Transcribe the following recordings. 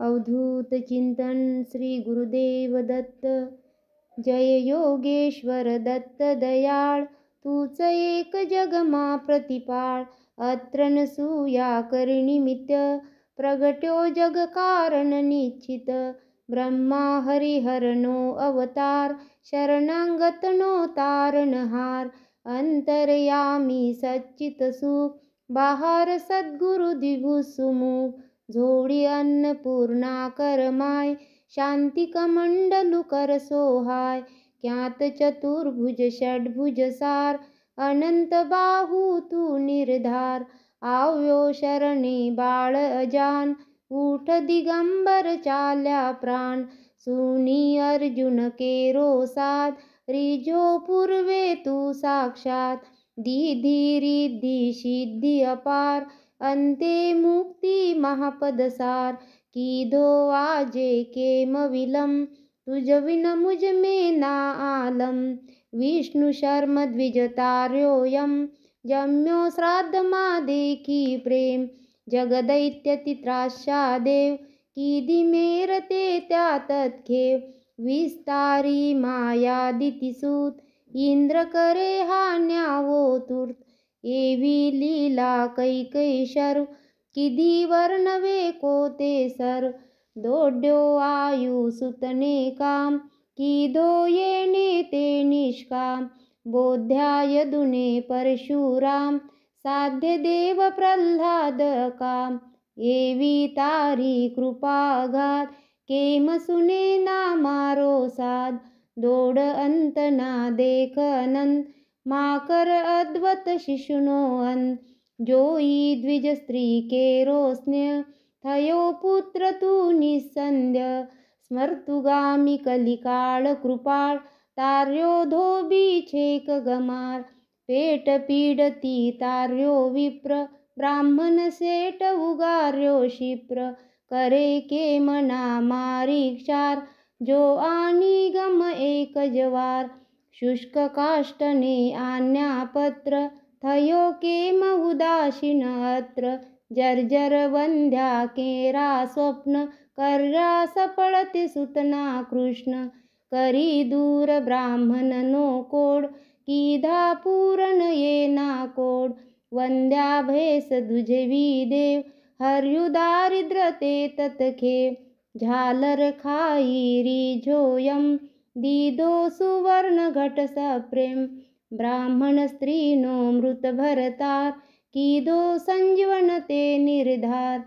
अवधूत चिंतन श्री गुरुदेव दत्त। जय योगेश्वर दत्त दयाळ, तूच एक जगमा प्रतिपाळ। अत्र नसूया करिनिमित्त, प्रगट्यो जग कारण निश्चित। ब्रह्मा हरिहरनो अवतार, शरणागतनो तारणहार। अंतर्यामी सच्चित सुख, बाहार सद्गुरु द्विभु सुमुख। झोडी अन्नपूर्णा करमाय, शांती कमंडलु कर सोहाय। ज्ञात चतुर्भुज षड्भुज सार, अनंत बाहू तू निर्धार। आव्यो शरणे बाळ अजान, उठ दिगंबर चाल्या प्राण। सुनी अर्जुन केरो साथ, रिझो पूर्वे तू साक्षात। दीधी रिद्धी सिद्धी अपार, अंते मुक्ती महापदसार। कीधो आजे केम विलम, तुझ विन मुझ में ना आलम। विष्णु शर्म द्विज तार्योयम, जम्यो श्राद्ध मा देखी प्रेम। जगदैत्य तित्राशा देव, कीधी मेरते त्या तत्खेव। विस्तारी माया दितिसूत, इंद्र करे हा न्यावो तूर्त। एवी लीला कैकई शर्व, किधी वर्णवे कोते सर्व। दोड्यो आयु सुतने काम, कीधो येणे ते निष्काम। बोध्या यदुने परशुराम, साध्य देव प्रल्हाद काम। एवी तारी कृपा अगाध, केम सुने ना मारो साध। दोड अंत ना देख अनंत, माकर अद्वत शिशुनो अंत। जोई द्विज स्त्री केरो स्नेह, थयो पुत्र तू निस्संदेह। स्मर्तुगामी कलिकाळ कृपाळ, तार्यो धोबी छेक गमार। पेट पीडती तार्यो विप्र, ब्राह्मण सेट उगार्यो क्षिप्र। करे केम ना मारी क्षार, जो आणि गम एक जवार। शुष्क काष्टने आज्ञा पत्र, थयो केम उदासीन अत्र। जर्जर वंध्या केरा स्वप्न, कर्या सपळते सुतना कृष्ण। करी दूर ब्राह्मण नो कोड, कीधा पूरण येना कोड। वंद्या भेस दुजवी देव, हर्यु दारिद्र ते ततखेव। झालर खाई रिझोयम, दीदो सुवर्ण घट सप्रेम। ब्राह्मण स्त्रीनो मृत भरतार, कीधो संजीवन ते निर्धार।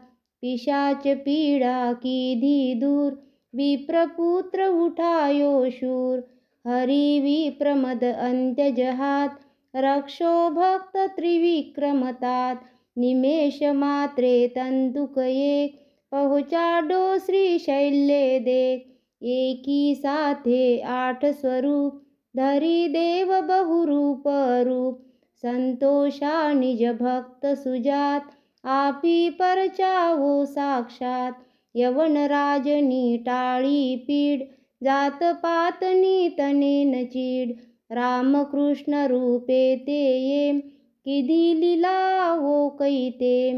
पिशाच पीडा कीधी दूर, विप्रपुत्र उठायो शूर। हरी विप्रमद अंत्य जहात, रक्षो भक्त त्रिविक्रमतात। निमेष मात्रे तंतुक एक, पहुँचाडो श्री शैल्य देख। एकी साथे 8 स्वरूप, धरी देव बहुरूप रूप। संतोषा निज भक्त सुजात, आपी परचावो साक्षात। यवन राजनी टाळी पीड, जात पातनी तनेन चीड। रामकृष्ण रूपे ते ये, किधी लीला हो कैते।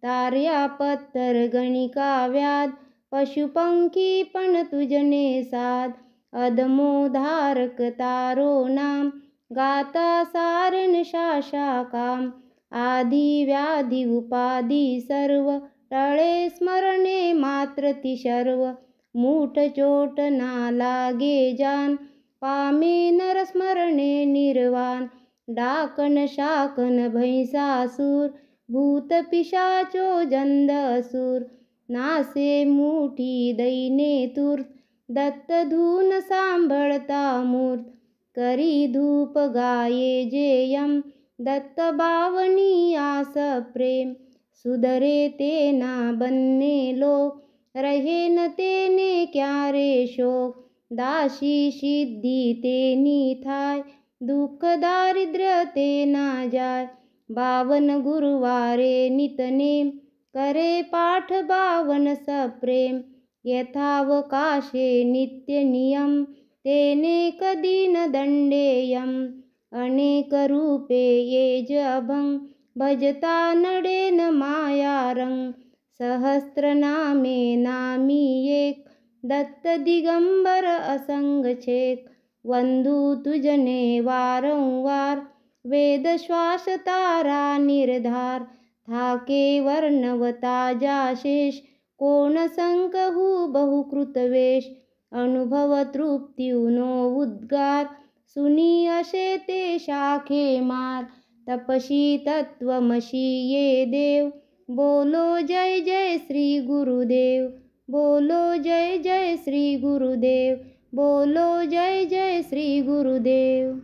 तार्या पत्तर गणिका व्याध, पशुपंखी पण तुझने साध। अधमोधारक तारो नाम, गाता सारण शाशा काम। आधी व्याधी उपाधी सर्व, टळे स्मरणे मात्र ती शर्व। मूठ चोट ना लागे जान, पामे नर स्मरणे निर्वाण। डाकण शाकन भैंसासूर, भूत पिशाचो जंद असुर। नासे मुठी दैने तूर्त, दत्त धून सांभळता मूर्त। करी धूप गाये जेयम, दत्त बावनी आस प्रेम। सुधरे ते ना बन्ने लोक, रहे न तेने क्या रे शोक। दासी सिद्धी तेनी थाय, दुःख दारिद्र्य ते ना जाय। 52 गुरुवारे नितनेम, करे पाठ 52 सप्रेम। यथावकाशे नित्य नियम, तेने कधी न दंडेयम। अनेक रूपे येज अभंग, भजता नडे न माया रंग। सहस्त्रनामे नामी एक, दत्त दिगंबर असंग छेक. वंदू तुझने वारंवार, वेद श्वास तारा निर्धार. थाके वर्णवता जाशेष, कोण संकहू बहुकृतवेश. अनुभव तृप्त्युनो उद्गार, सुनी असे ते शाखे मार. तपशी तत्वमशी ये देव, बोलो जय जय श्री गुरुदेव. बोलो जय जय श्री गुरुदेव. बोलो जय जय श्री गुरुदेव.